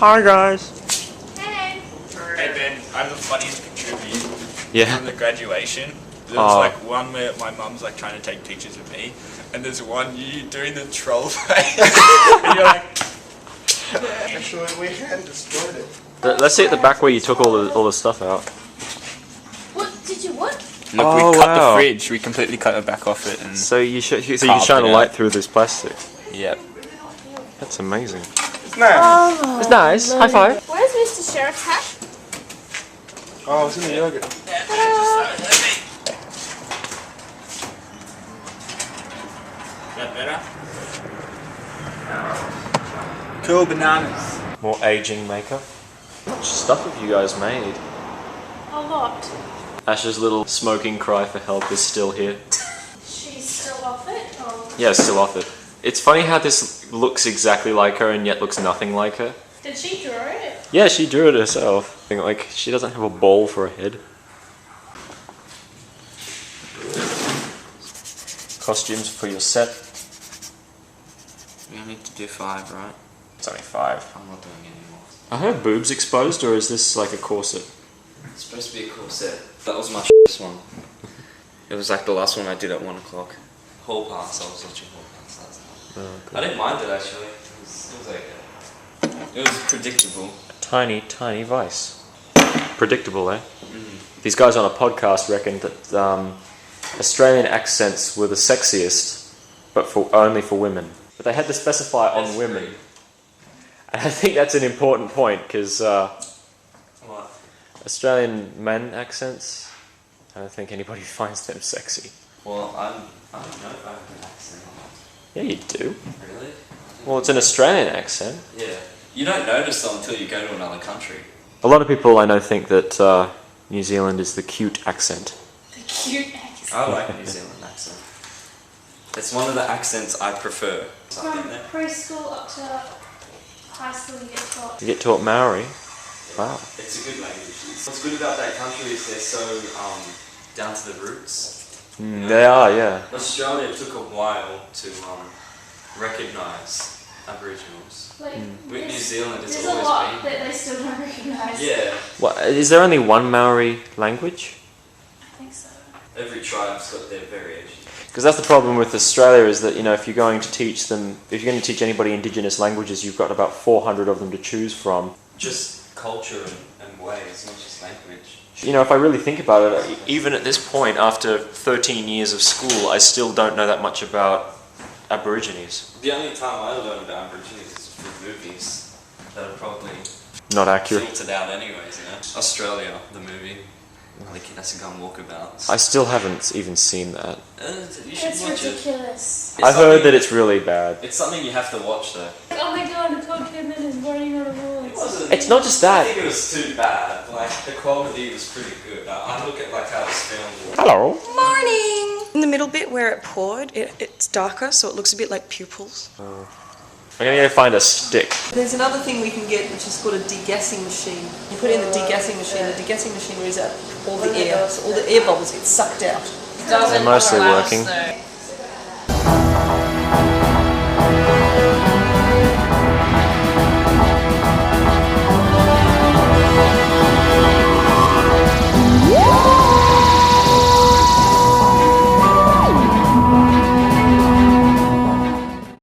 Hi guys. Hey. Hey Ben, I'm the funniest picture of you Yeah. from the graduation. There was like one where my mum's like trying to take pictures of me, and there's one you doing the troll face, and you're like. Actually, we hadn't destroyed it. Let's see at the back where you took all the stuff out. What did you what? Look, Oh, we cut wow. the fridge. We completely cut the back off it, and So you so you Carved shine it a out. light through this plastic. yep. That's amazing. It's nice. It's nice. High five. Where's Mr. Sheriff's hat? Oh, it's in the yogurt. Is that better? Cool bananas. More aging makeup. How much stuff have you guys made? A lot. Ash's little smoking cry for help is still here. She's still off it? Oh. Yeah, still off it. It's funny how this looks exactly like her and yet looks nothing like her. Did she draw it? Yeah, she drew it herself. I think, like, she doesn't have a ball for a head. Costumes for your set. We only need to do 5, right? It's only 5. I'm not doing any more. Are her boobs exposed or is this like a corset? It's supposed to be a cool set. That was my one. It was like the last one I did at 1 o'clock. Hall pass, I was watching Hall pass last night. Oh, cool. I didn't mind it actually. It was okay. It was predictable. A tiny, tiny vice. Predictable, eh? These guys on a podcast reckoned that Australian accents were the sexiest, but only for women. But they had to specify on women. And I think that's an important point, because What? Australian men accents, I don't think anybody finds them sexy. Well, I don't know if I have an accent or not. Yeah, you do. Really? Well, it's an Australian accent. Yeah. You don't notice them until you go to another country. A lot of people I know think that New Zealand is the cute accent. The cute accent. I like New Zealand accent. It's one of the accents I prefer. From preschool up to high school you get taught. You get taught Maori. Wow. It's a good language. What's good about that country is they're so down to the roots. They are, yeah. Australia took a while to recognise Aboriginals. Like, With New Zealand, it's there's a always lot been. that they still don't recognise. Yeah, What, is there only one Maori language? I think so. every tribe's got their variation. Because that's the problem with Australia is that, you know, if you're going to teach them, if you're going to teach anybody Indigenous languages, you've got about 400 of them to choose from. Just culture and ways, not just language. You know, if I really think about it, even at this point, after 13 years of school, I still don't know that much about Aborigines. The only time I learned about Aborigines is through movies that are probably Not accurate. filtered out anyways, you know. Australia, the movie. Like, that's a gun walkabout. I still haven't even seen that. You should It's watch it. ridiculous. I heard that it's really bad. It's something you have to watch though. Oh my god, I told Kim is running out of It rules. wasn't. It's not just I that. think it was too bad. Like, the quality was pretty good. I look at like how it's filmed. Hello. Morning! In the middle bit where it poured, it's darker, so it looks a bit like pupils. I'm going to go find a stick. There's another thing we can get, which is called a degassing machine. You put it in the degassing machine. The degassing machine reads out all the air, so all the air bubbles get sucked out. They're mostly working. Though.